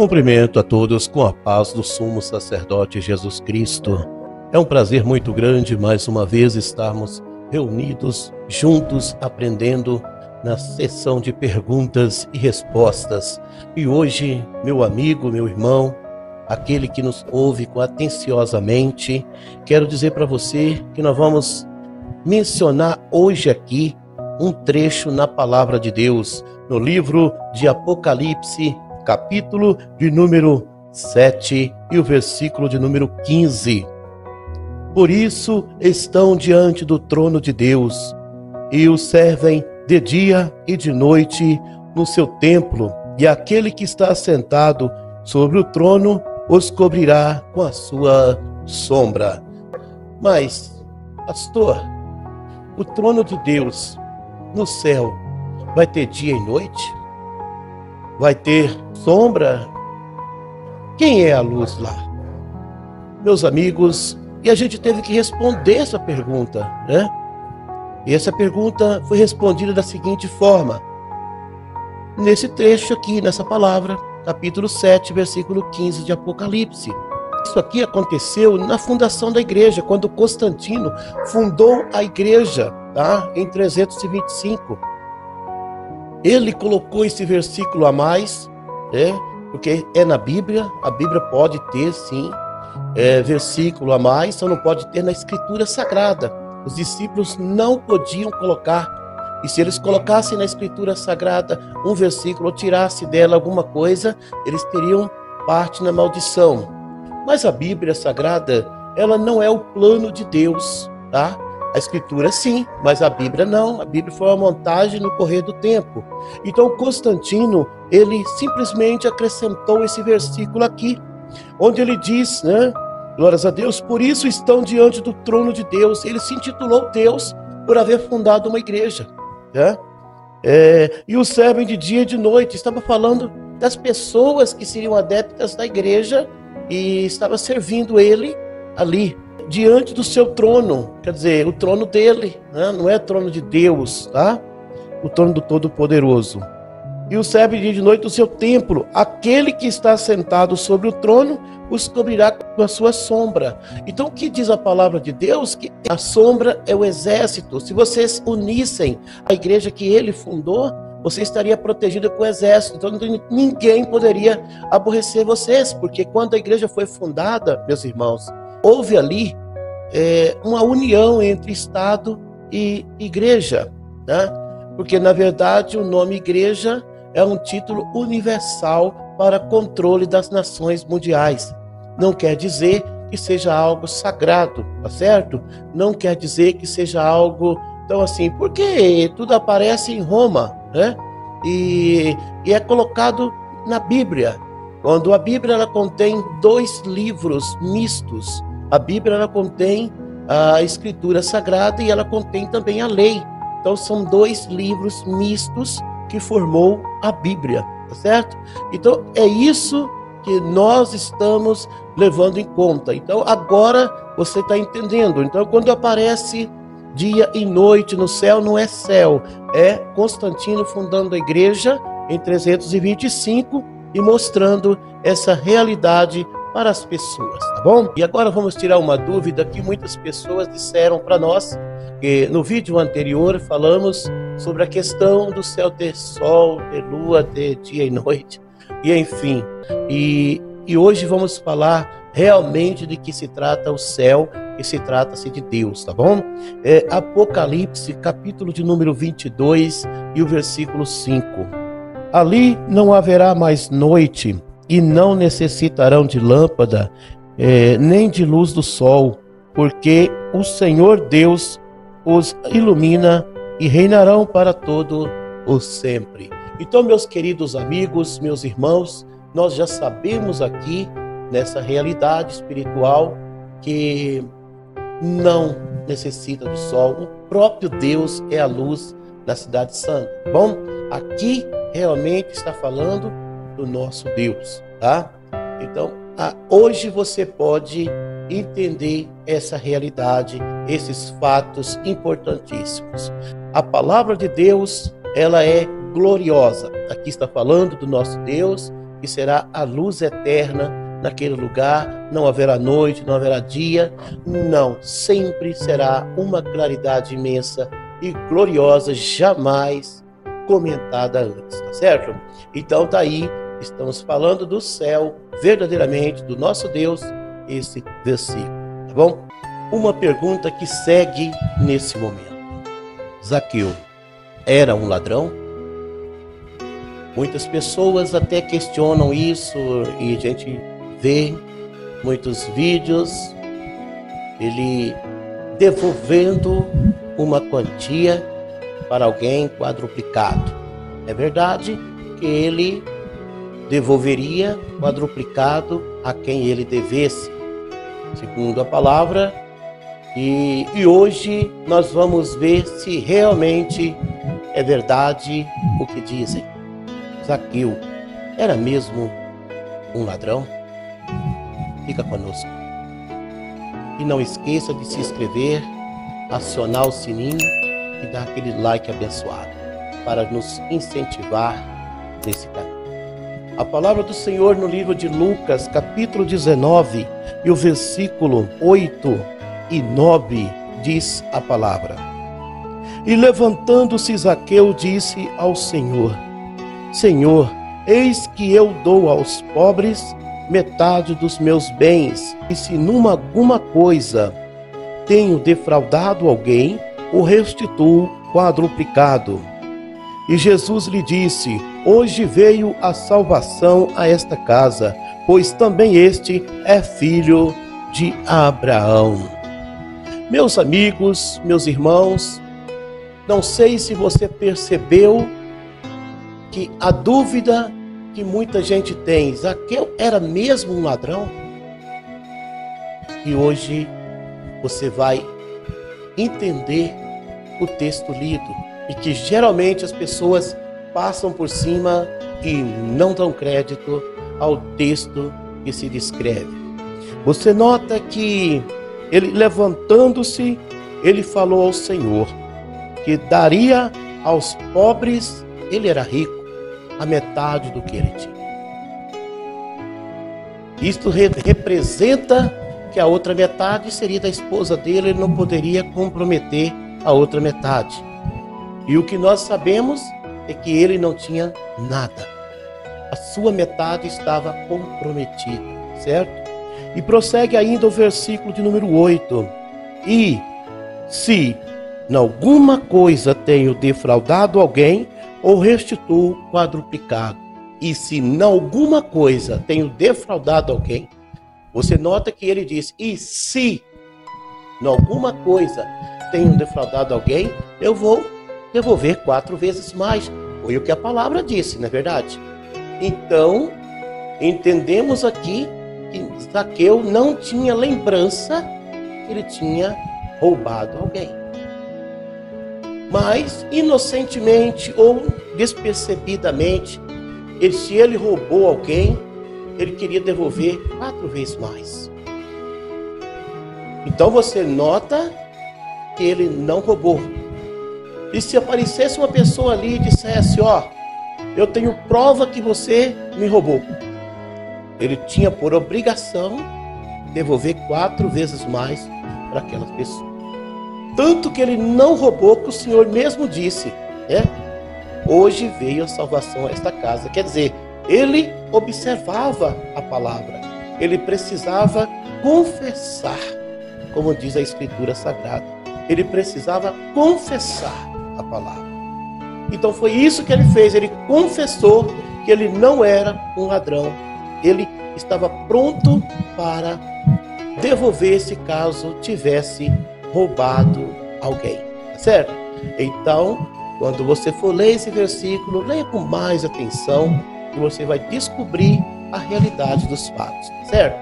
Cumprimento a todos com a paz do sumo sacerdote Jesus Cristo. É um prazer muito grande mais uma vez estarmos reunidos, juntos, aprendendo na sessão de perguntas e respostas. E hoje, meu amigo, meu irmão, aquele que nos ouve atenciosamente, quero dizer para você que nós vamos mencionar hoje aqui um trecho na palavra de Deus, no livro de Apocalipse, capítulo de número 7 e o versículo de número 15. Por isso estão diante do trono de Deus e o servem de dia e de noite no seu templo, e aquele que está assentado sobre o trono os cobrirá com a sua sombra. Mas, pastor, o trono de Deus no céu vai ter dia e noite? Vai ter sombra? Quem é a luz lá? Meus amigos, e a gente teve que responder essa pergunta, né? E essa pergunta foi respondida da seguinte forma, nesse trecho aqui, nessa palavra, capítulo 7, versículo 15 de Apocalipse. Isso aqui aconteceu na fundação da igreja, quando Constantino fundou a igreja, tá? Em 325. Ele colocou esse versículo a mais, né? Porque é na Bíblia, a Bíblia pode ter, sim, versículo a mais, só não pode ter na Escritura Sagrada. Os discípulos não podiam colocar, e se eles colocassem na Escritura Sagrada um versículo ou tirasse dela alguma coisa, eles teriam parte na maldição. Mas a Bíblia Sagrada, ela não é o plano de Deus, tá? A Escritura sim, mas a Bíblia não. A Bíblia foi uma montagem no correr do tempo. Então Constantino, ele simplesmente acrescentou esse versículo aqui, onde ele diz, né? Glórias a Deus, por isso estão diante do trono de Deus. Ele se intitulou Deus por haver fundado uma igreja, né? E o servem de dia e de noite. Estava falando das pessoas que seriam adeptas da igreja e estava servindo ele ali, diante do seu trono, quer dizer, o trono dele, né? Não é trono de Deus, tá? O trono do Todo-Poderoso. E o serve dia e de noite do seu templo, aquele que está sentado sobre o trono, os cobrirá com a sua sombra. Então o que diz a palavra de Deus? Que a sombra é o exército. Se vocês unissem a igreja que ele fundou, você estaria protegido com o exército. Então ninguém poderia aborrecer vocês, porque quando a igreja foi fundada, meus irmãos, houve ali uma união entre Estado e igreja, né? Porque, na verdade, o nome igreja é um título universal para controle das nações mundiais. Não quer dizer que seja algo sagrado, tá certo? Não quer dizer que seja algo tão assim, porque tudo aparece em Roma, né? E é colocado na Bíblia. Quando a Bíblia ela contém 2 livros mistos, a Bíblia ela contém a Escritura Sagrada e ela contém também a lei. Então são 2 livros mistos que formou a Bíblia, tá certo? Então é isso que nós estamos levando em conta. Então agora você está entendendo. Então quando aparece dia e noite no céu, não é céu, é Constantino fundando a igreja em 325 e mostrando essa realidade para as pessoas, tá bom? E agora vamos tirar uma dúvida que muitas pessoas disseram para nós, que no vídeo anterior falamos sobre a questão do céu ter sol, ter lua, ter dia e noite, e enfim. E hoje vamos falar realmente de que se trata o céu, e se trata-se de Deus, tá bom? Apocalipse, capítulo de número 22 e o versículo 5. Ali não haverá mais noite, e não necessitarão de lâmpada, nem de luz do sol, porque o Senhor Deus os ilumina e reinarão para todo o sempre. Então, meus queridos amigos, meus irmãos, nós já sabemos aqui, nessa realidade espiritual, que não necessita do sol. O próprio Deus é a luz da cidade santa. Bom, aqui realmente está falando do nosso Deus, tá? Então, hoje você pode entender essa realidade, esses fatos importantíssimos. A palavra de Deus, ela é gloriosa. Aqui está falando do nosso Deus que será a luz eterna naquele lugar. Não haverá noite, não haverá dia. Não, sempre será uma claridade imensa e gloriosa, jamais comentada antes, tá certo? Então tá aí, estamos falando do céu, verdadeiramente, do nosso Deus, esse versículo, tá bom? Uma pergunta que segue nesse momento. Zaqueu era um ladrão? Muitas pessoas até questionam isso e a gente vê muitos vídeos, ele devolvendo uma quantia para alguém quadruplicado. É verdade que ele devolveria quadruplicado a quem ele devesse, segundo a palavra, e hoje nós vamos ver se realmente é verdade o que dizem. Zaqueu era mesmo um ladrão? Fica conosco. E não esqueça de se inscrever, acionar o sininho e dar aquele like abençoado para nos incentivar nesse caminho. A palavra do Senhor no livro de Lucas, capítulo 19, e o versículo 8 e 9, diz a palavra: E levantando-se Zaqueu disse ao Senhor: Senhor, eis que eu dou aos pobres metade dos meus bens, e se numa alguma coisa tenho defraudado alguém, o restituo quadruplicado. E Jesus lhe disse: Hoje veio a salvação a esta casa, pois também este é filho de Abraão. Meus amigos, meus irmãos, não sei se você percebeu que a dúvida que muita gente tem: Zaqueu era mesmo um ladrão? E hoje você vai entender o texto lido, e que geralmente as pessoas passam por cima e não dão crédito ao texto que se descreve. Você nota que ele, levantando-se, ele falou ao Senhor que daria aos pobres, ele era rico, a metade do que ele tinha. Isto representa que a outra metade seria da esposa dele, ele não poderia comprometer a outra metade. E o que nós sabemos é que ele não tinha nada. A sua metade estava comprometida, certo? E prossegue ainda o versículo de número 8. E se em alguma coisa tenho defraudado alguém, ou restituo quadruplicado. E se em alguma coisa tenho defraudado alguém, você nota que ele diz: e se em alguma coisa tenho defraudado alguém, eu vou devolver 4 vezes mais. Foi o que a palavra disse, não é verdade? Então, entendemos aqui que Zaqueu não tinha lembrança que ele tinha roubado alguém. Mas, inocentemente ou despercebidamente, se ele roubou alguém, ele queria devolver 4 vezes mais. Então você nota que ele não roubou. E se aparecesse uma pessoa ali e dissesse: ó, eu tenho prova que você me roubou, ele tinha por obrigação devolver 4 vezes mais para aquela pessoa. Tanto que ele não roubou, que o Senhor mesmo disse, né? Hoje veio a salvação a esta casa. Quer dizer, ele observava a palavra, ele precisava confessar, como diz a Escritura Sagrada, ele precisava confessar a palavra. Então foi isso que ele fez, ele confessou que ele não era um ladrão, ele estava pronto para devolver se caso tivesse roubado alguém, tá certo? Então, quando você for ler esse versículo, leia com mais atenção e você vai descobrir a realidade dos fatos, certo?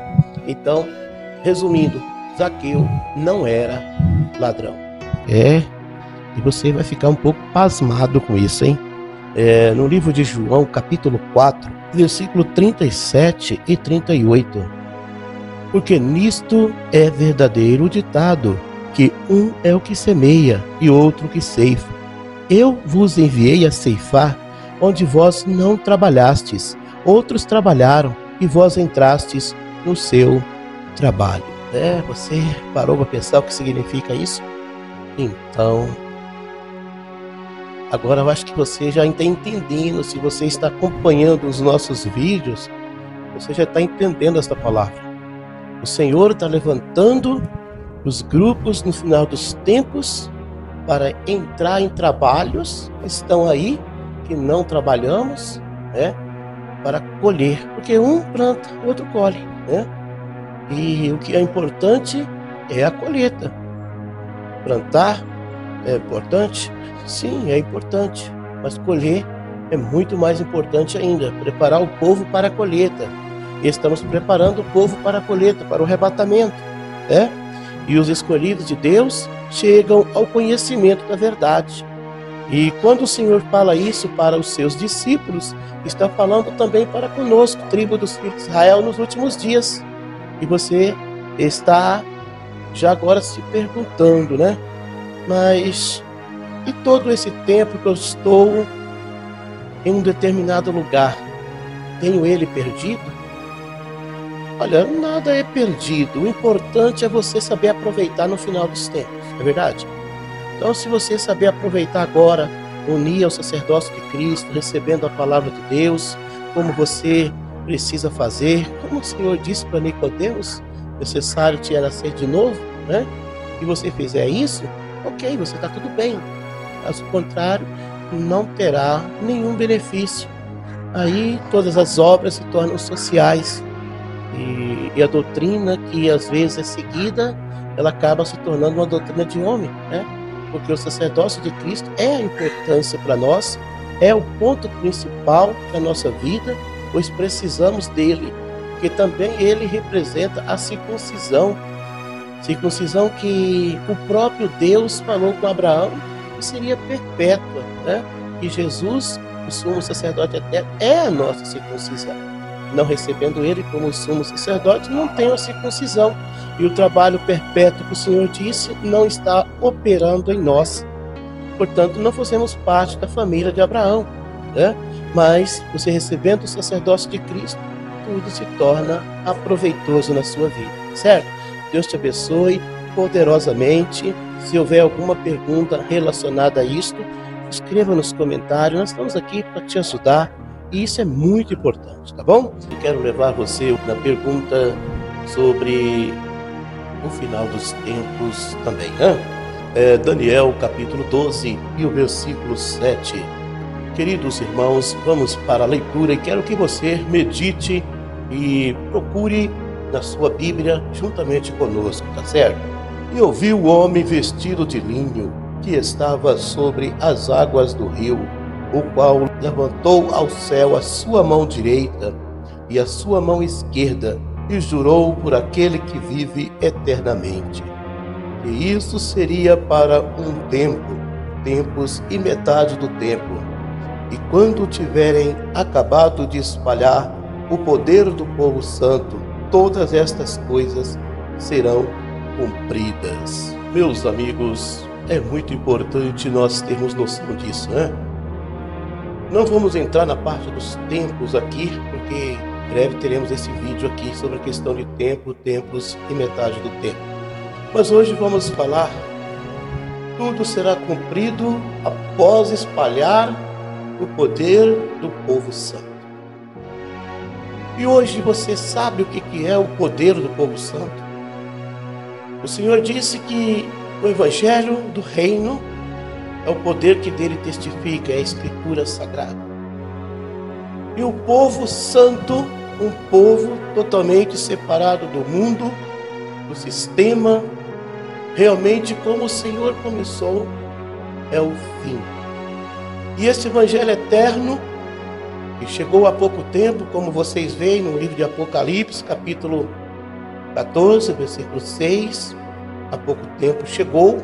Então, resumindo, Zaqueu não era ladrão. E você vai ficar um pouco pasmado com isso, hein? No livro de João, capítulo 4, versículo 37 e 38. Porque nisto é verdadeiro o ditado, que um é o que semeia e outro que ceifa. Eu vos enviei a ceifar onde vós não trabalhastes. outros trabalharam e vós entrastes no seu trabalho. Você parou para pensar o que significa isso? Então, agora eu acho que você já está entendendo. Se você está acompanhando os nossos vídeos, você já está entendendo essa palavra. O Senhor está levantando os grupos no final dos tempos para entrar em trabalhos que estão aí, que não trabalhamos, para colher. Porque um planta, o outro colhe, E o que é importante é a colheita. Plantar é importante? Sim, é importante. Mas colher é muito mais importante ainda. Preparar o povo para a colheita. E estamos preparando o povo para a colheita, para o arrebatamento. E os escolhidos de Deus chegam ao conhecimento da verdade. E quando o Senhor fala isso para os seus discípulos, está falando também para conosco, tribo dos filhos de Israel, nos últimos dias. E você está já agora se perguntando, Mas, e todo esse tempo que eu estou em um determinado lugar, tenho ele perdido? Olha, nada é perdido. O importante é você saber aproveitar no final dos tempos, é verdade? Então, se você saber aproveitar agora, unir ao sacerdócio de Cristo, recebendo a palavra de Deus, como você precisa fazer, como o Senhor disse para Nicodemos, necessário te nascer de novo, E você fizer isso, ok, você está tudo bem. Caso contrário, não terá nenhum benefício. Aí todas as obras se tornam sociais. E a doutrina que às vezes é seguida, ela acaba se tornando uma doutrina de homem, Porque o sacerdócio de Cristo é a importância para nós, é o ponto principal da nossa vida, pois precisamos dele, porque também ele representa a circuncisão que o próprio Deus falou com Abraão que seria perpétua, E Jesus, o sumo sacerdote eterno, é a nossa circuncisão. Não recebendo ele como sumo sacerdote, não tem a circuncisão. E o trabalho perpétuo que o Senhor disse não está operando em nós. Portanto, não fazemos parte da família de Abraão, Mas você recebendo o sacerdócio de Cristo, tudo se torna aproveitoso na sua vida, certo? Deus te abençoe poderosamente. Se houver alguma pergunta relacionada a isto, escreva nos comentários. Nós estamos aqui para te ajudar e isso é muito importante, tá bom? Eu quero levar você na pergunta sobre o final dos tempos também, Daniel capítulo 12 e o versículo 7. Queridos irmãos, vamos para a leitura e quero que você medite e procure na sua Bíblia juntamente conosco, tá certo? E ouvi o homem vestido de linho que estava sobre as águas do rio, o qual levantou ao céu a sua mão direita e a sua mão esquerda e jurou por aquele que vive eternamente. E isso seria para um tempo, tempos e metade do tempo. E quando tiverem acabado de espalhar o poder do povo santo, todas estas coisas serão cumpridas. Meus amigos, é muito importante nós termos noção disso, Não vamos entrar na parte dos tempos aqui, porque em breve teremos esse vídeo aqui sobre a questão de tempo, tempos e metade do tempo. Mas hoje vamos falar, tudo será cumprido após espalhar o poder do povo santo. E hoje você sabe o que é o poder do povo santo? O Senhor disse que o Evangelho do Reino é o poder que dele testifica, é a Escritura Sagrada. E o povo santo, um povo totalmente separado do mundo, do sistema, realmente como o Senhor começou, é o fim. E esse Evangelho eterno, que chegou há pouco tempo, como vocês veem no livro de Apocalipse, capítulo 14, versículo 6, há pouco tempo chegou,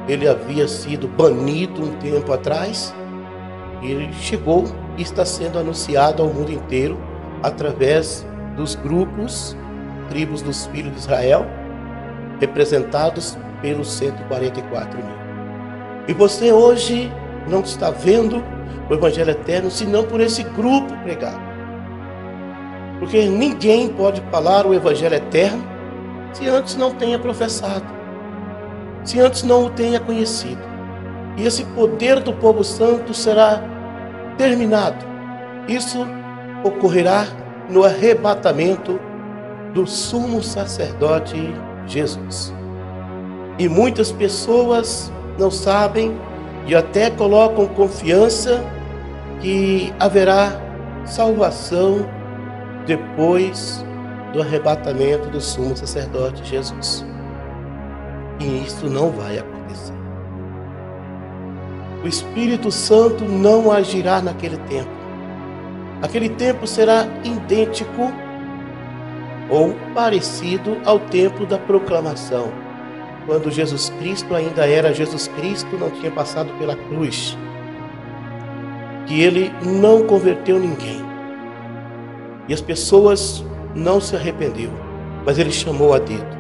ele havia sido banido um tempo atrás, e ele chegou e está sendo anunciado ao mundo inteiro, através dos grupos, tribos dos filhos de Israel, representados pelos 144 mil. E você hoje não está vendo, o Evangelho eterno, senão por esse grupo pregado. Porque ninguém pode falar o Evangelho eterno se antes não tenha professado, se antes não o tenha conhecido. E esse poder do povo santo será terminado. Isso ocorrerá no arrebatamento do sumo sacerdote Jesus. E muitas pessoas não sabem e até colocam confiança que haverá salvação depois do arrebatamento do sumo sacerdote Jesus. E isso não vai acontecer. O Espírito Santo não agirá naquele tempo. Aquele tempo será idêntico ou parecido ao tempo da proclamação, quando Jesus Cristo ainda era Jesus Cristo, não tinha passado pela cruz, que ele não converteu ninguém. E as pessoas não se arrependeu, mas ele chamou a dedo.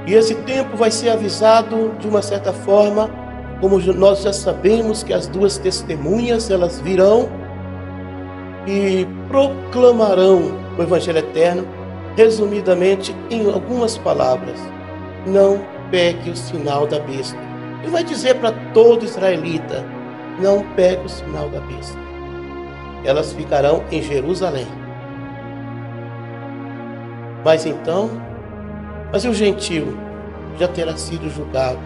E esse tempo vai ser avisado de uma certa forma, como nós já sabemos que as duas testemunhas, elas virão e proclamarão o Evangelho eterno, resumidamente em algumas palavras: não pegue o sinal da besta. Ele vai dizer para todo israelita: não pegue o sinal da besta. Elas ficarão em Jerusalém. Mas então, o gentio já terá sido julgado,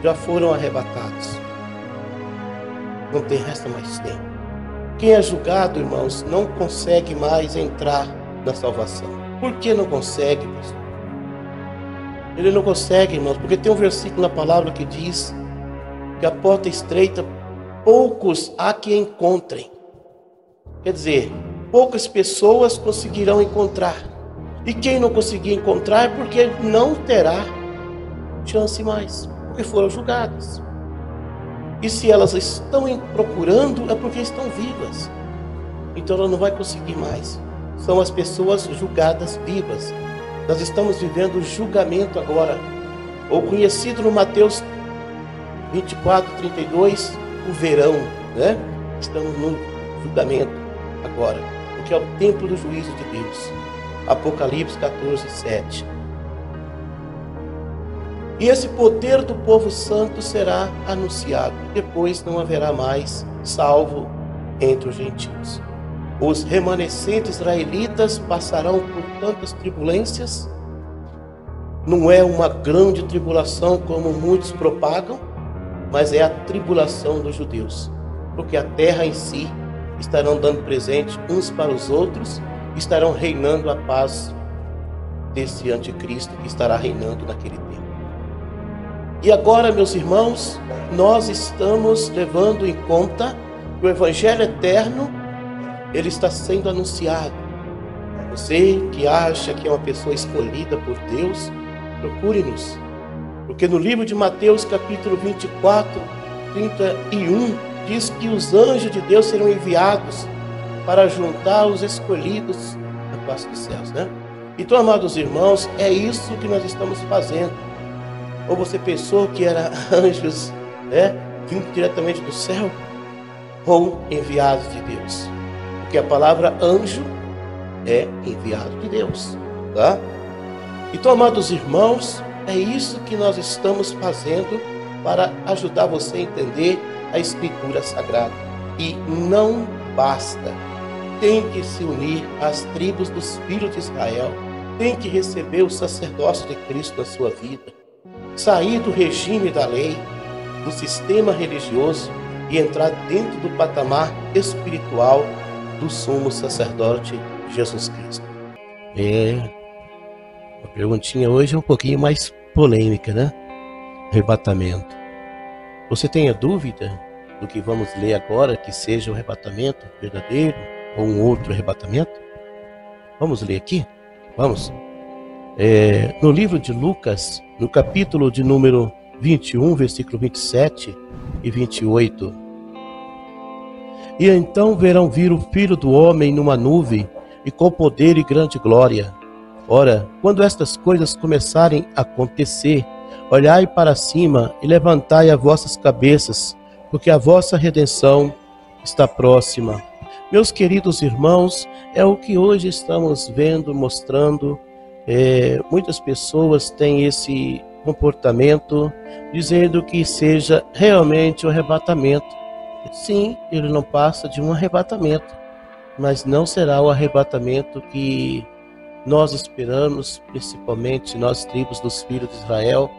já foram arrebatados. Não tem resta mais tempo. Quem é julgado, irmãos, não consegue mais entrar na salvação. Por que não consegue, pastor? Ele não consegue, irmãos, porque tem um versículo na palavra que diz que a porta estreita, poucos há que encontrem. Quer dizer, poucas pessoas conseguirão encontrar. E quem não conseguir encontrar é porque não terá chance mais, porque foram julgadas. E se elas estão procurando, é porque estão vivas. Então ela não vai conseguir mais. São as pessoas julgadas vivas. Nós estamos vivendo o julgamento agora, ou conhecido no Mateus 24, 32, o verão, né? Estamos no julgamento agora, porque é o tempo do juízo de Deus. Apocalipse 14, 7. E esse poder do povo santo será anunciado. Depois não haverá mais salvo entre os gentios. Os remanescentes israelitas passarão por tantas turbulências. Não é uma grande tribulação como muitos propagam, mas é a tribulação dos judeus. Porque a terra em si estarão dando presente uns para os outros, estarão reinando a paz desse anticristo que estará reinando naquele tempo. E agora, meus irmãos, nós estamos levando em conta que o Evangelho eterno, ele está sendo anunciado. Você que acha que é uma pessoa escolhida por Deus, procure-nos. Porque no livro de Mateus, capítulo 24, 31, diz que os anjos de Deus serão enviados para juntar os escolhidos na face dos céus, né? Então, amados irmãos, é isso que nós estamos fazendo. Ou você pensou que era anjos, né, vindo diretamente do céu, ou enviados de Deus? Porque a palavra anjo é enviado de Deus, tá? Então, amados irmãos, é isso que nós estamos fazendo para ajudar você a entender a Escritura Sagrada. E não basta. Tem que se unir às tribos dos filhos de Israel. Tem que receber o sacerdócio de Cristo na sua vida. Sair do regime da lei, do sistema religioso e entrar dentro do patamar espiritual do sumo sacerdote Jesus Cristo. A perguntinha hoje é um pouquinho mais polêmica, né? Arrebatamento. Você tem a dúvida do que vamos ler agora, que seja o arrebatamento verdadeiro ou um outro arrebatamento? Vamos ler aqui? Vamos. No livro de Lucas, no capítulo de número 21, versículo 27 e 28. E então verão vir o Filho do Homem numa nuvem e com poder e grande glória. Ora, quando estas coisas começarem a acontecer, olhai para cima e levantai as vossas cabeças, porque a vossa redenção está próxima. Meus queridos irmãos, é o que hoje estamos vendo, mostrando. Muitas pessoas têm esse comportamento, dizendo que seja realmente o arrebatamento. Sim, ele não passa de um arrebatamento, mas não será o arrebatamento que nós esperamos, principalmente nós, tribos dos filhos de Israel,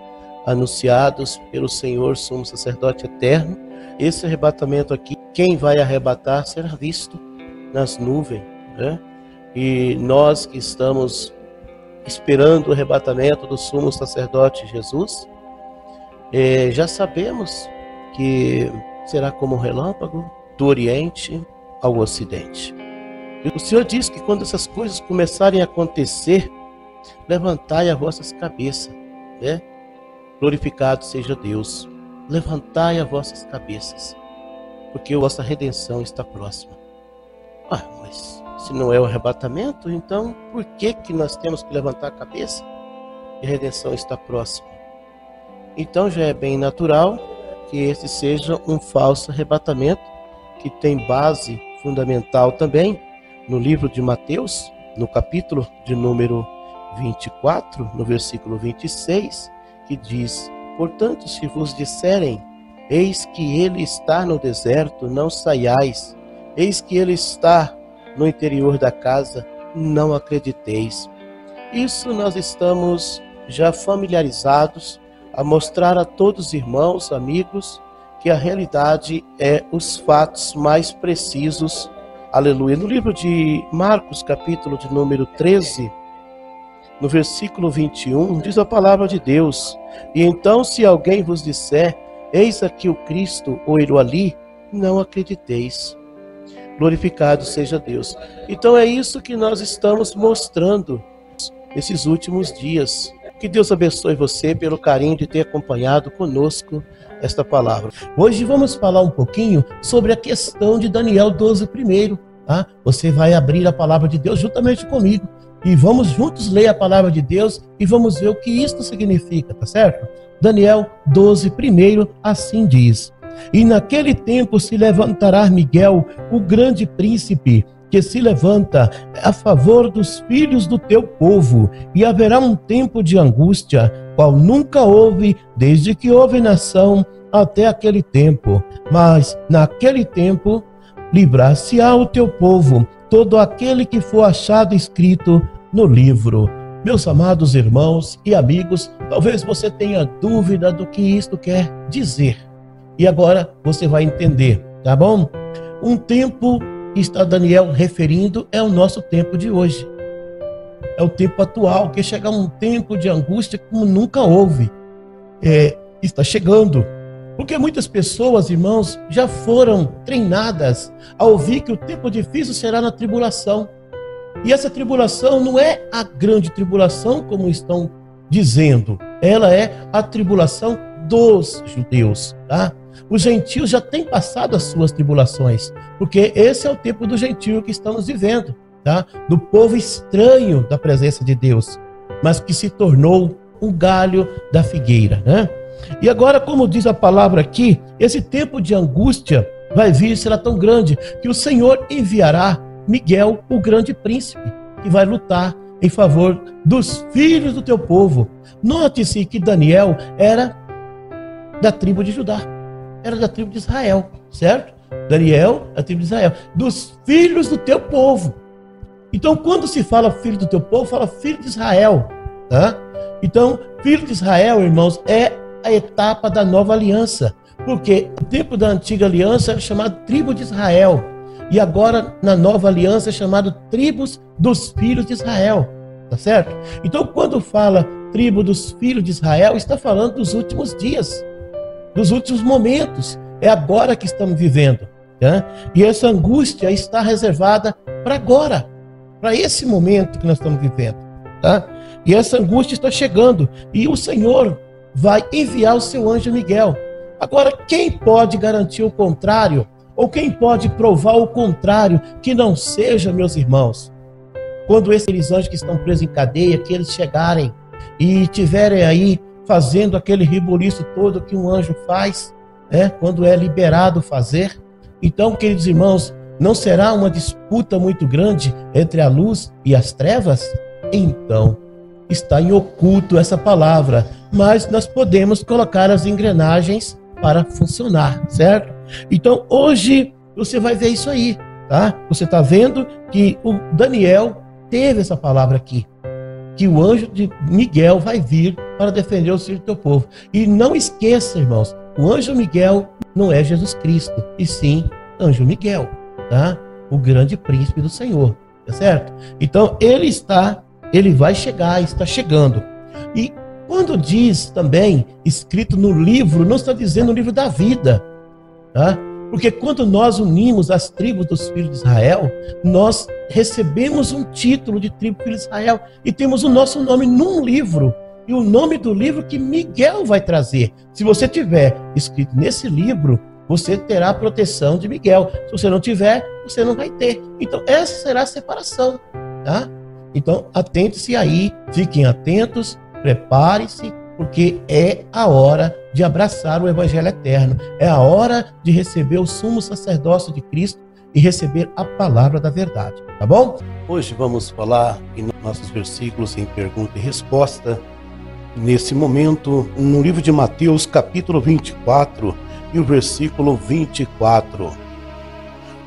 anunciados pelo Senhor, sumo sacerdote eterno. Esse arrebatamento aqui, quem vai arrebatar será visto nas nuvens, né? E nós que estamos esperando o arrebatamento do sumo sacerdote Jesus, já sabemos que será como um relâmpago do Oriente ao Ocidente. E o Senhor diz que quando essas coisas começarem a acontecer, levantai as vossas cabeças, né? Glorificado seja Deus. Levantai as vossas cabeças, porque a vossa redenção está próxima. Mas se não é o arrebatamento, então por que nós temos que levantar a cabeça? E a redenção está próxima. Então já é bem natural que esse seja um falso arrebatamento, que tem base fundamental também no livro de Mateus, no capítulo de número 24, no versículo 26, que diz: portanto, se vos disserem, eis que ele está no deserto, não saiais, eis que ele está no interior da casa, não acrediteis. Isso nós estamos já familiarizados a mostrar a todos os irmãos, amigos, que a realidade é os fatos mais precisos. Aleluia. No livro de Marcos, capítulo de número 13, no versículo 21, diz a palavra de Deus: e então, se alguém vos disser, eis aqui o Cristo, ou ele ali, não acrediteis. Glorificado seja Deus. Então é isso que nós estamos mostrando nesses últimos dias. Que Deus abençoe você pelo carinho de ter acompanhado conosco esta palavra. Hoje vamos falar um pouquinho sobre a questão de Daniel 12 primeiro. Tá? Você vai abrir a palavra de Deus juntamente comigo e vamos juntos ler a palavra de Deus e vamos ver o que isto significa, tá certo? Daniel 12 primeiro, assim diz: e naquele tempo se levantará Miguel, o grande príncipe, que se levanta a favor dos filhos do teu povo, e haverá um tempo de angústia, qual nunca houve, desde que houve nação até aquele tempo. Mas naquele tempo livrar-se-á o teu povo, todo aquele que for achado escrito no livro. Meus amados irmãos e amigos, talvez você tenha dúvida do que isto quer dizer. E agora você vai entender, tá bom? Um tempo que está Daniel referindo é o nosso tempo de hoje. É o tempo atual, que chega um tempo de angústia como nunca houve. Está chegando. Porque muitas pessoas, irmãos, já foram treinadas a ouvir que o tempo difícil será na tribulação. E essa tribulação não é a grande tribulação, como estão dizendo. Ela é a tribulação dos judeus, tá? Os gentios já têm passado as suas tribulações, porque esse é o tempo do gentio que estamos vivendo, tá? Do povo estranho da presença de Deus, mas que se tornou um galho da figueira, né? E agora, como diz a palavra aqui, esse tempo de angústia vai vir, será tão grande, que o Senhor enviará Miguel, o grande príncipe, que vai lutar em favor dos filhos do teu povo. Note-se que Daniel era da tribo de Judá, era da tribo de Israel, certo? Daniel, a tribo de Israel, dos filhos do teu povo. Então, quando se fala filho do teu povo, fala filho de Israel, tá? Então, filho de Israel, irmãos, é a etapa da nova aliança, porque o tempo da antiga aliança era chamado tribo de Israel, e agora na nova aliança é chamado tribos dos filhos de Israel, tá certo? Então, quando fala tribo dos filhos de Israel, está falando dos últimos dias, dos últimos momentos. É agora que estamos vivendo, tá? E essa angústia está reservada para agora, para esse momento que nós estamos vivendo, tá? E essa angústia está chegando, e o Senhor vai enviar o seu anjo Miguel. Agora, quem pode garantir o contrário? Ou quem pode provar o contrário que não seja, meus irmãos? Quando esses anjos que estão presos em cadeia, que eles chegarem e tiverem aí fazendo aquele rebuliço todo que um anjo faz, quando é liberado fazer. Então, queridos irmãos, não será uma disputa muito grande entre a luz e as trevas? Então, está em oculto essa palavra, mas nós podemos colocar as engrenagens para funcionar, certo? Então, hoje, você vai ver isso aí, tá? Você está vendo que o Daniel teve essa palavra aqui, que o anjo de Miguel vai vir para defender o filho do teu povo. E não esqueça, irmãos, o anjo Miguel não é Jesus Cristo, e sim anjo Miguel, tá? O grande príncipe do Senhor, tá certo? Então, ele vai chegar, está chegando. E quando diz também, escrito no livro, não está dizendo o livro da vida, tá? Porque quando nós unimos as tribos dos filhos de Israel, nós recebemos um título de tribo filho de Israel e temos o nosso nome num livro. E o nome do livro que Miguel vai trazer. Se você tiver escrito nesse livro, você terá a proteção de Miguel. Se você não tiver, você não vai ter. Então, essa será a separação, tá? Então, atente-se aí, fiquem atentos, prepare-se, porque é a hora de abraçar o Evangelho eterno. É a hora de receber o sumo sacerdócio de Cristo e receber a palavra da verdade, tá bom? Hoje vamos falar em nossos versículos em pergunta e resposta. Nesse momento, no livro de Mateus, capítulo 24, e o versículo 24.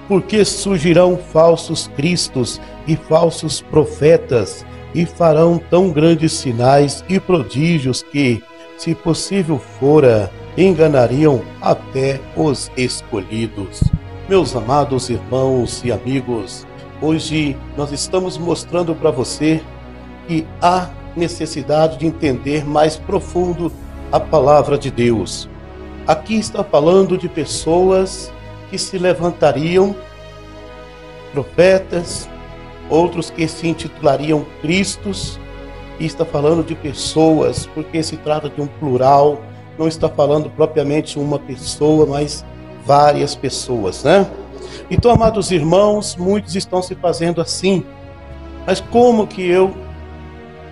Porque surgirão falsos cristos e falsos profetas, e farão tão grandes sinais e prodígios que, se possível fora, enganariam até os escolhidos. Meus amados irmãos e amigos, hoje nós estamos mostrando para você que há necessidade de entender mais profundo a palavra de Deus. Aqui está falando de pessoas que se levantariam, profetas, outros que se intitulariam Cristos, e está falando de pessoas, porque se trata de um plural, não está falando propriamente uma pessoa, mas várias pessoas, né? Então, amados irmãos, muitos estão se fazendo assim, mas como que eu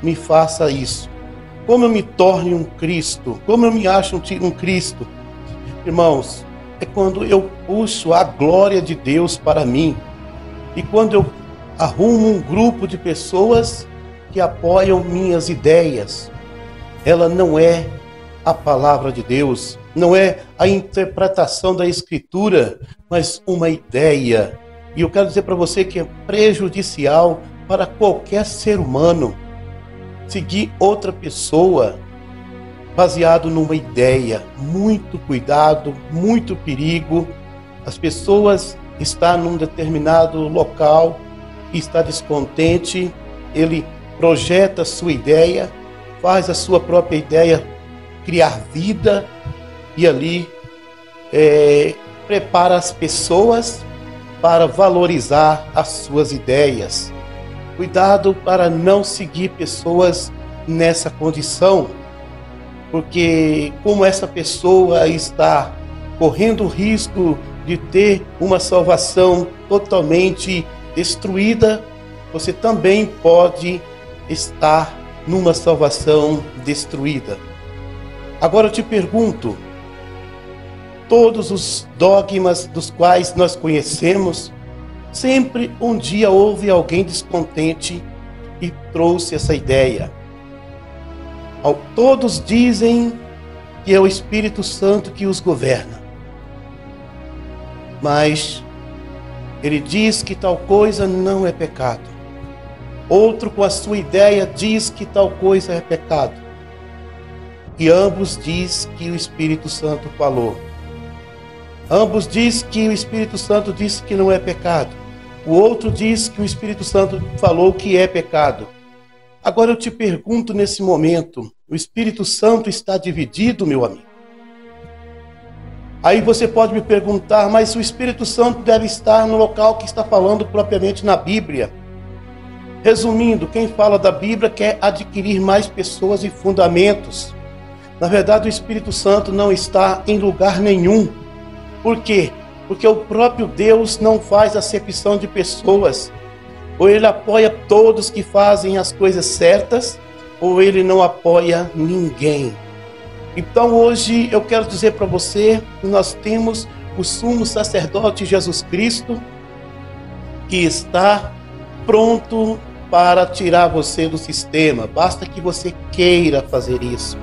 me faça isso? Como eu me torne um Cristo? Como eu me acho um Cristo? Irmãos, é quando eu puxo a glória de Deus para mim, e quando eu arrumo um grupo de pessoas que apoiam minhas ideias. Ela não é a palavra de Deus, não é a interpretação da Escritura, mas uma ideia. E eu quero dizer para você que é prejudicial para qualquer ser humano seguir outra pessoa baseado numa ideia. Muito cuidado, muito perigo. As pessoas estão num determinado local e está descontente, ele projeta a sua ideia, faz a sua própria ideia criar vida e ali prepara as pessoas para valorizar as suas ideias. Cuidado para não seguir pessoas nessa condição, porque como essa pessoa está correndo o risco de ter uma salvação totalmente destruída, você também pode estar numa salvação destruída. Agora eu te pergunto, todos os dogmas dos quais nós conhecemos, sempre um dia houve alguém descontente e trouxe essa ideia. Todos dizem que é o Espírito Santo que os governa, mas ele diz que tal coisa não é pecado. Outro, com a sua ideia, diz que tal coisa é pecado. E ambos diz que o Espírito Santo falou. Ambos diz que o Espírito Santo disse que não é pecado. O outro diz que o Espírito Santo falou que é pecado. Agora eu te pergunto nesse momento, o Espírito Santo está dividido, meu amigo? Aí você pode me perguntar, mas o Espírito Santo deve estar no local que está falando propriamente na Bíblia. Resumindo, quem fala da Bíblia quer adquirir mais pessoas e fundamentos. Na verdade, o Espírito Santo não está em lugar nenhum. Por quê? Porque o próprio Deus não faz acepção de pessoas. Ou ele apoia todos que fazem as coisas certas, ou ele não apoia ninguém. Então hoje eu quero dizer para você que nós temos o sumo sacerdote Jesus Cristo, que está pronto para tirar você do sistema. Basta que você queira fazer isso.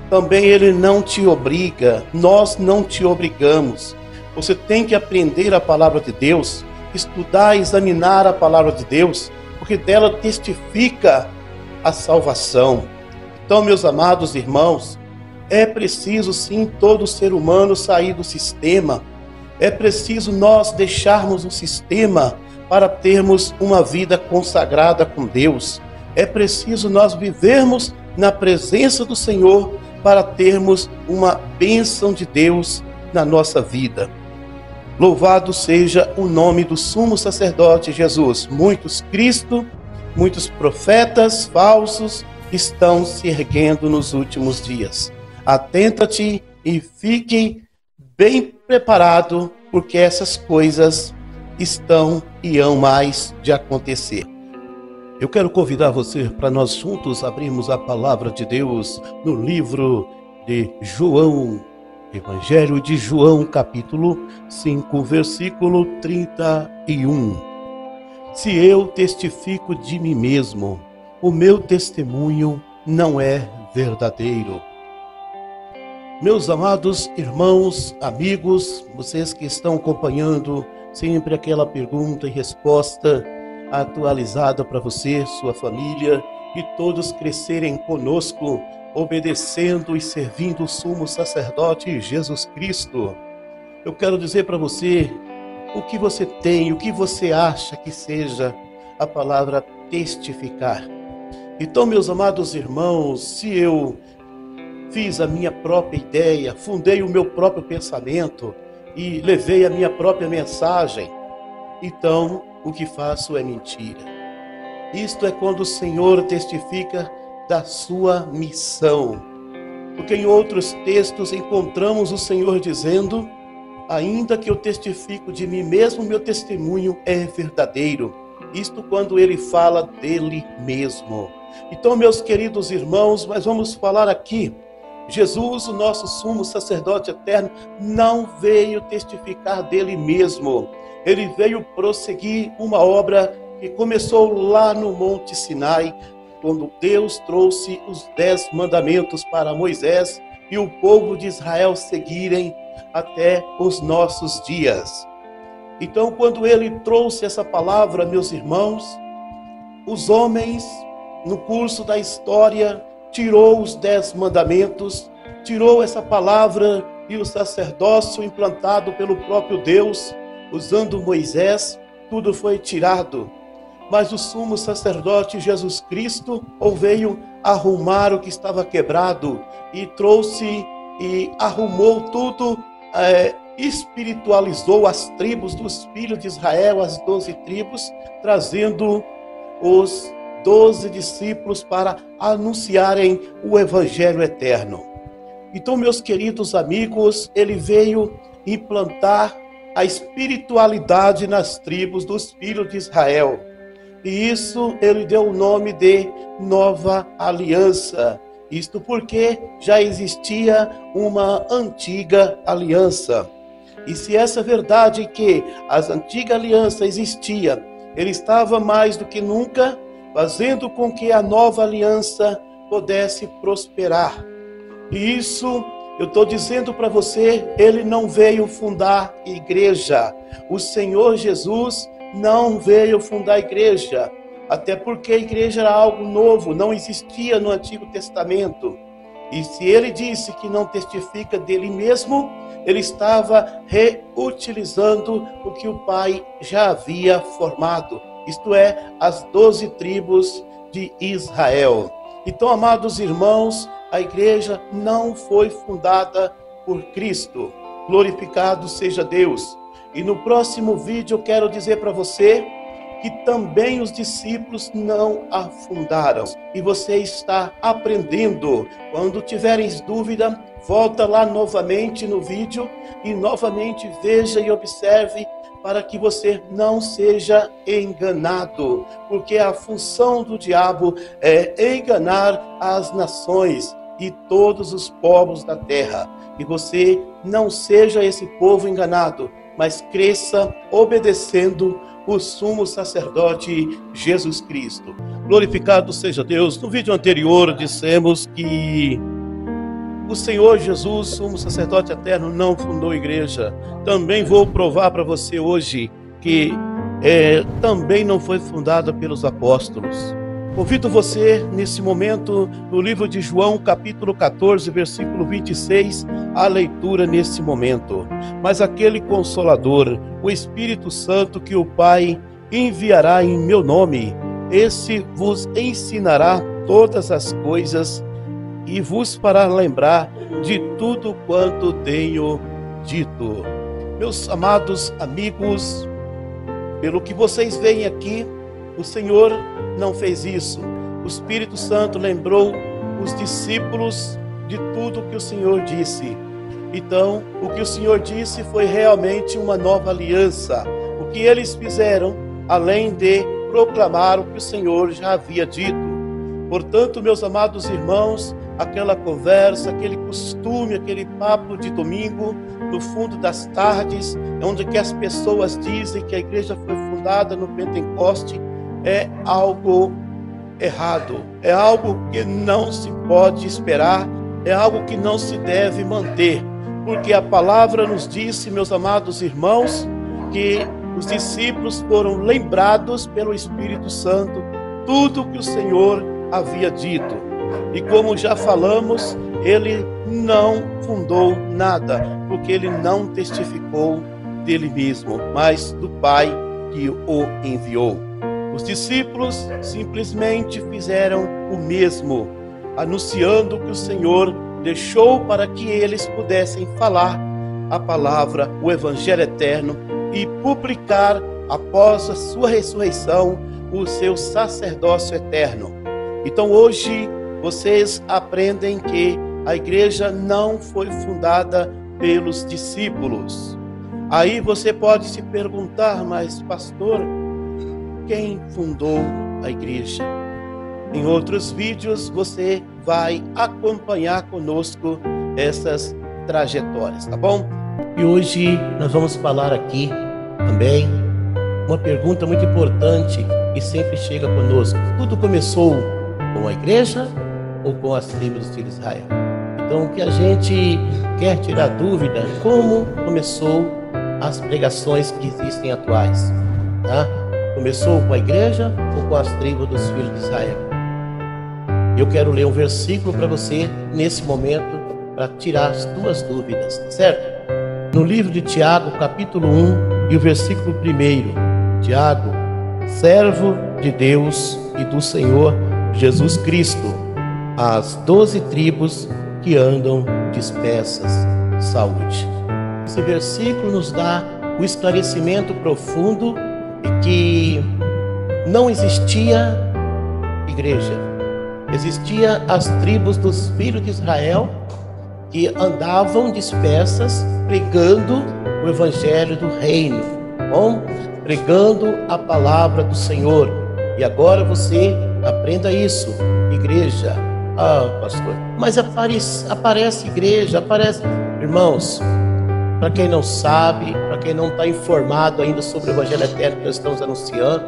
Também ele não te obriga, nós não te obrigamos. Você tem que aprender a palavra de Deus, estudar, examinar a palavra de Deus, porque dela testifica a salvação. Então, meus amados irmãos, é preciso sim todo ser humano sair do sistema. É preciso nós deixarmos o sistema para termos uma vida consagrada com Deus. É preciso nós vivermos na presença do Senhor para termos uma bênção de Deus na nossa vida. Louvado seja o nome do sumo sacerdote Jesus. Muitos Cristo, muitos profetas falsos estão se erguendo nos últimos dias. Atenta-te e fique bem preparado, porque essas coisas estão e hão mais de acontecer. Eu quero convidar você para nós juntos abrirmos a palavra de Deus no livro de João, Evangelho de João, capítulo 5, versículo 31. Se eu testifico de mim mesmo, o meu testemunho não é verdadeiro. Meus amados irmãos, amigos, vocês que estão acompanhando sempre aquela pergunta e resposta atualizada para você, sua família e todos crescerem conosco, obedecendo e servindo o sumo sacerdote Jesus Cristo. Eu quero dizer para você o que você tem, o que você acha que seja a palavra testificar. Então, meus amados irmãos, se eu fiz a minha própria ideia, fundei o meu próprio pensamento e levei a minha própria mensagem, então o que faço é mentira. Isto é quando o Senhor testifica da sua missão. Porque em outros textos encontramos o Senhor dizendo: ainda que eu testifico de mim mesmo, meu testemunho é verdadeiro. Isto quando ele fala dele mesmo. Então, meus queridos irmãos, nós vamos falar aqui. Jesus, o nosso sumo sacerdote eterno, não veio testificar dele mesmo. Ele veio prosseguir uma obra que começou lá no Monte Sinai, quando Deus trouxe os 10 mandamentos para Moisés e o povo de Israel seguirem até os nossos dias. Então, quando ele trouxe essa palavra, meus irmãos, os homens, no curso da história, tirou os 10 mandamentos, tirou essa palavra e o sacerdócio implantado pelo próprio Deus, usando Moisés, tudo foi tirado. Mas o sumo sacerdote Jesus Cristo veio arrumar o que estava quebrado e trouxe e arrumou tudo, espiritualizou as tribos dos filhos de Israel, as 12 tribos, trazendo os 12 discípulos para anunciarem o Evangelho eterno. Então, meus queridos amigos, ele veio implantar a espiritualidade nas tribos dos filhos de Israel. E isso ele deu o nome de Nova Aliança. Isto porque já existia uma antiga aliança. E se essa verdade que a antiga aliança existia, ele estava mais do que nunca fazendo com que a nova aliança pudesse prosperar. E isso eu estou dizendo para você, ele não veio fundar igreja. O Senhor Jesus não veio fundar igreja, até porque a igreja era algo novo, não existia no Antigo Testamento. E se ele disse que não testifica dele mesmo, ele estava reutilizando o que o Pai já havia formado, isto é, as 12 tribos de Israel. Então, amados irmãos, a igreja não foi fundada por Cristo. Glorificado seja Deus. E no próximo vídeo eu quero dizer para você que também os discípulos não a fundaram. E você está aprendendo. Quando tiveres dúvida, volta lá novamente no vídeo e novamente veja e observe para que você não seja enganado. Porque a função do diabo é enganar as nações. e todos os povos da terra. Que você não seja esse povo enganado, mas cresça obedecendo o sumo sacerdote Jesus Cristo. Glorificado seja Deus. No vídeo anterior dissemos que o Senhor Jesus, sumo sacerdote eterno, não fundou igreja. Também vou provar para você hoje que também não foi fundada pelos apóstolos. Convido você, nesse momento, no livro de João, capítulo 14, versículo 26, a leitura nesse momento. Mas aquele Consolador, o Espírito Santo, que o Pai enviará em meu nome, esse vos ensinará todas as coisas e vos fará lembrar de tudo quanto tenho dito. Meus amados amigos, pelo que vocês veem aqui, o Senhor não fez isso. O Espírito Santo lembrou os discípulos de tudo que o Senhor disse. Então, o que o Senhor disse foi realmente uma nova aliança. O que eles fizeram, além de proclamar o que o Senhor já havia dito. Portanto, meus amados irmãos, aquela conversa, aquele costume, aquele papo de domingo, no fundo das tardes, onde que as pessoas dizem que a igreja foi fundada no Pentecoste, é algo errado, é algo que não se pode esperar, é algo que não se deve manter, porque a palavra nos disse, meus amados irmãos, que os discípulos foram lembrados pelo Espírito Santo tudo que o Senhor havia dito. E como já falamos, ele não fundou nada, porque ele não testificou dele mesmo, mas do Pai que o enviou. Os discípulos simplesmente fizeram o mesmo, anunciando que o Senhor deixou para que eles pudessem falar a palavra, o Evangelho eterno, e publicar, após a sua ressurreição, o seu sacerdócio eterno. Então hoje vocês aprendem que a igreja não foi fundada pelos discípulos. Aí você pode se perguntar, mas pastor, quem fundou a igreja? Em outros vídeos você vai acompanhar conosco essas trajetórias, tá bom? E hoje nós vamos falar aqui também uma pergunta muito importante que sempre chega conosco. Tudo começou com a igreja ou com as tribos dos filhos de Israel? Então, o que a gente quer tirar dúvida, como começou as pregações que existem atuais, tá? Começou com a igreja ou com as tribos dos filhos de Israel? Eu quero ler um versículo para você nesse momento, para tirar as tuas dúvidas, certo? No livro de Tiago, capítulo 1 e o versículo 1. Tiago, servo de Deus e do Senhor Jesus Cristo, às 12 tribos que andam dispersas, saúde. Esse versículo nos dá o esclarecimento profundo de que não existia igreja. Existia as tribos dos filhos de Israel que andavam dispersas pregando o evangelho do reino, pregando a palavra do Senhor. E agora você aprenda isso, igreja. Ah, pastor, mas aparece igreja, aparece... Irmãos, para quem não sabe, para quem não está informado ainda sobre o evangelho eterno que nós estamos anunciando,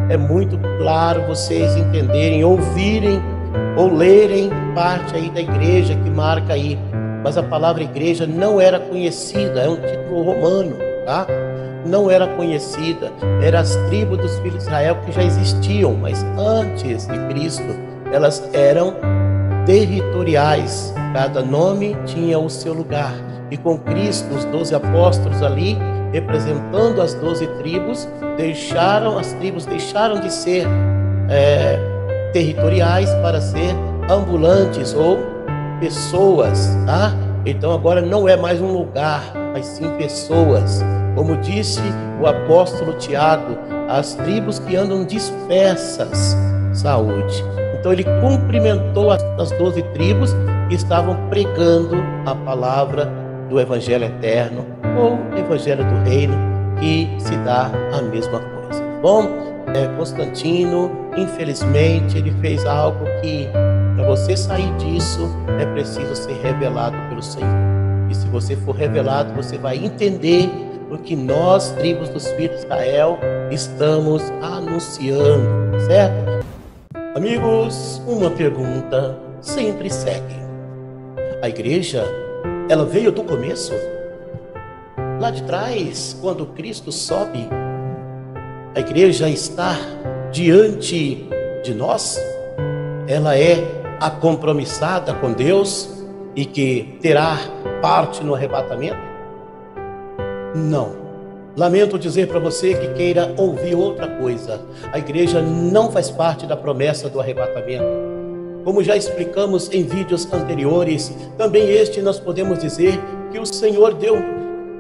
é muito claro vocês entenderem, ouvirem ou lerem parte aí da igreja que marca aí. Mas a palavra igreja não era conhecida, é um título romano, tá? Não era conhecida, eram as tribos dos filhos de Israel que já existiam, mas antes de Cristo, elas eram territoriais, cada nome tinha o seu lugar. E com Cristo, os 12 apóstolos ali, representando as 12 tribos, as tribos deixaram de ser territoriais para ser ambulantes ou pessoas, tá? Então agora não é mais um lugar, mas sim pessoas. Como disse o apóstolo Tiago, as tribos que andam dispersas, saúde. Então ele cumprimentou as 12 tribos que estavam pregando a palavra do evangelho eterno ou evangelho do reino, que se dá a mesma coisa. Bom, Constantino, infelizmente, ele fez algo que, para você sair disso, é preciso ser revelado pelo Senhor. E se você for revelado, você vai entender o que nós, tribos dos filhos de Israel, estamos anunciando, certo? Amigos, uma pergunta sempre segue. A igreja, ela veio do começo? Lá de trás, quando Cristo sobe, a igreja está diante de nós? Ela é a compromissada com Deus e que terá parte no arrebatamento? Não. Lamento dizer para você que queira ouvir outra coisa. A igreja não faz parte da promessa do arrebatamento. Como já explicamos em vídeos anteriores, também este nós podemos dizer que o Senhor deu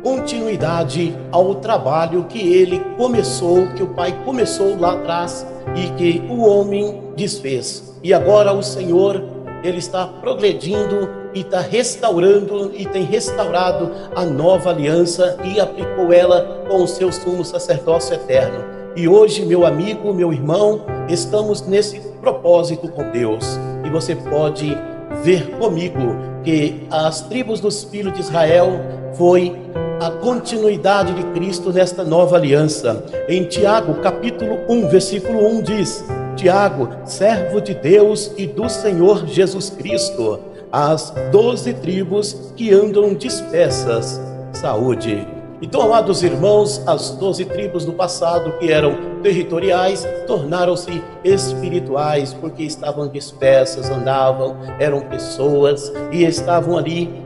continuidade ao trabalho que ele começou, que o Pai começou lá atrás e que o homem desfez. E agora o Senhor, ele está progredindo e está restaurando e tem restaurado a nova aliança e aplicou ela com o seu sumo sacerdócio eterno. E hoje, meu amigo, meu irmão, estamos nesse propósito com Deus. E você pode ver comigo que as tribos dos filhos de Israel foi a continuidade de Cristo nesta nova aliança. Em Tiago, capítulo 1, versículo 1 diz: Tiago, servo de Deus e do Senhor Jesus Cristo, as 12 tribos que andam dispersas, saúde. Então, amados irmãos, as 12 tribos do passado que eram territoriais tornaram-se espirituais porque estavam dispersas, andavam, eram pessoas e estavam ali.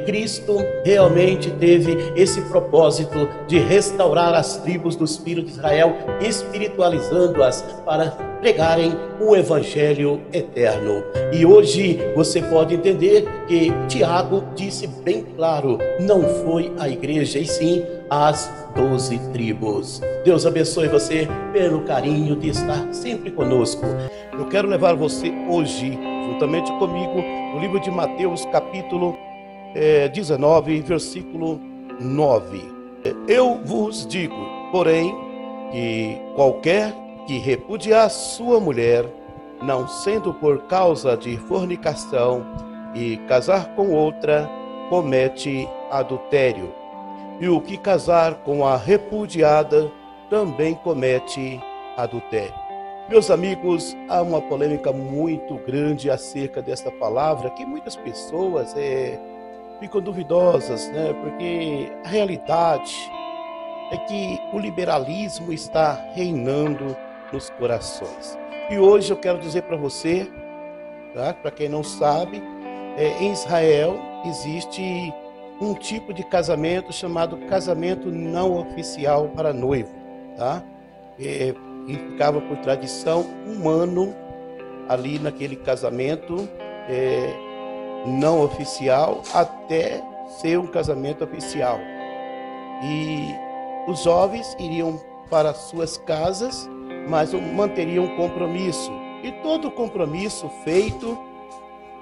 Cristo realmente teve esse propósito de restaurar as tribos dos filhos de Israel, espiritualizando-as para pregarem o evangelho eterno. E hoje você pode entender que Tiago disse bem claro, não foi a igreja, e sim as 12 tribos. Deus abençoe você pelo carinho de estar sempre conosco. Eu quero levar você hoje, juntamente comigo, no livro de Mateus, capítulo 19, versículo 9. Eu vos digo, porém, que qualquer que repudiar sua mulher, não sendo por causa de fornicação, e casar com outra, comete adultério. E o que casar com a repudiada, também comete adultério. Meus amigos, há uma polêmica muito grande acerca desta palavra, que muitas pessoas ficam duvidosas, né? Porque a realidade é que o liberalismo está reinando nos corações. E hoje eu quero dizer para você, tá? Para quem não sabe, em Israel existe um tipo de casamento chamado casamento não oficial para noivo, tá? E ficava por tradição um ano ali naquele casamento não oficial até ser um casamento oficial. E os jovens iriam para suas casas, mas manteriam um compromisso. E todo compromisso feito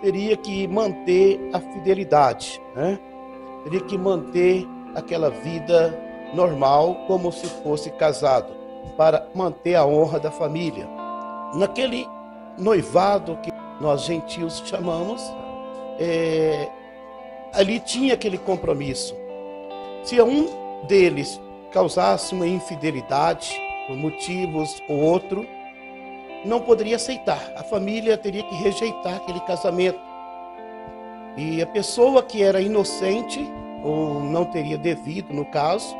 teria que manter a fidelidade, né? Teria que manter aquela vida normal como se fosse casado, para manter a honra da família. Naquele noivado que nós gentios chamamos, ali tinha aquele compromisso. Se um deles causasse uma infidelidade por motivos ou outro, não poderia aceitar. A família teria que rejeitar aquele casamento. E a pessoa que era inocente ou não teria devido, no caso,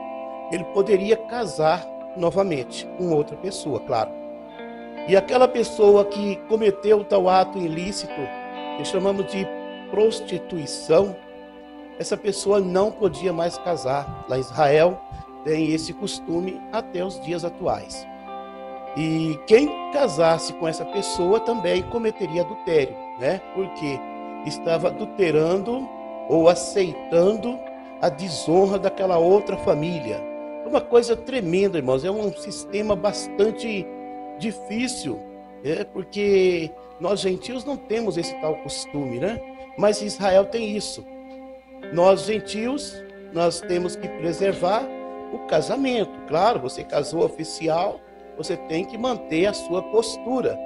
ele poderia casar novamente com outra pessoa, claro. E aquela pessoa que cometeu tal ato ilícito, que chamamos de prostituição, essa pessoa não podia mais casar. Lá em Israel tem esse costume até os dias atuais. E quem casasse com essa pessoa também cometeria adultério, né? Porque estava adulterando ou aceitando a desonra daquela outra família. É uma coisa tremenda, irmãos. É um sistema bastante difícil, porque nós gentios não temos esse tal costume, né? Mas Israel tem isso. Nós gentios, nós temos que preservar o casamento. Claro, você casou oficial, você tem que manter a sua postura.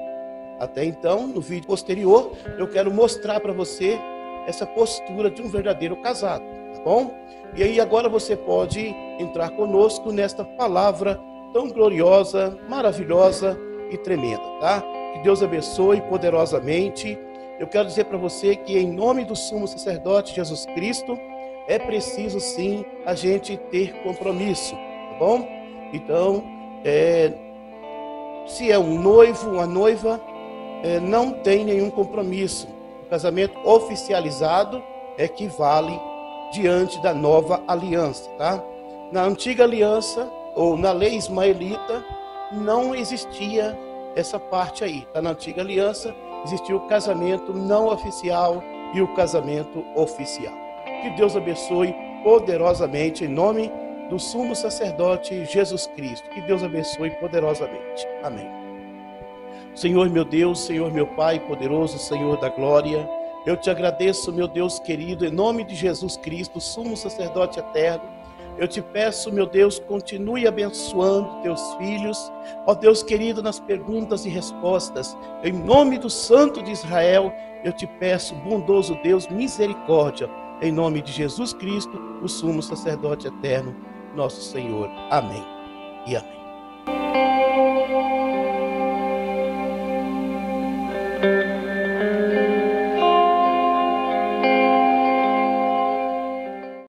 Até então, no vídeo posterior, eu quero mostrar para você essa postura de um verdadeiro casado, tá bom? E aí agora você pode entrar conosco nesta palavra tão gloriosa, maravilhosa e tremenda, tá? Que Deus abençoe poderosamente. Eu quero dizer para você que em nome do sumo sacerdote Jesus Cristo, é preciso sim a gente ter compromisso, tá bom? Então, se é um noivo, uma noiva, não tem nenhum compromisso. O casamento oficializado é que vale diante da nova aliança, tá? Na antiga aliança, ou na lei ismaelita, não existia essa parte aí, tá? Na antiga aliança, existia o casamento não oficial e o casamento oficial. Que Deus abençoe poderosamente em nome do sumo sacerdote Jesus Cristo. Que Deus abençoe poderosamente. Amém. Senhor meu Deus, Senhor meu Pai poderoso, Senhor da glória, eu te agradeço, meu Deus querido, em nome de Jesus Cristo, sumo sacerdote eterno. Eu te peço, meu Deus, continue abençoando teus filhos, ó Deus querido, nas perguntas e respostas. Em nome do Santo de Israel, eu te peço, bondoso Deus, misericórdia, em nome de Jesus Cristo, o sumo sacerdote eterno, nosso Senhor. Amém e amém.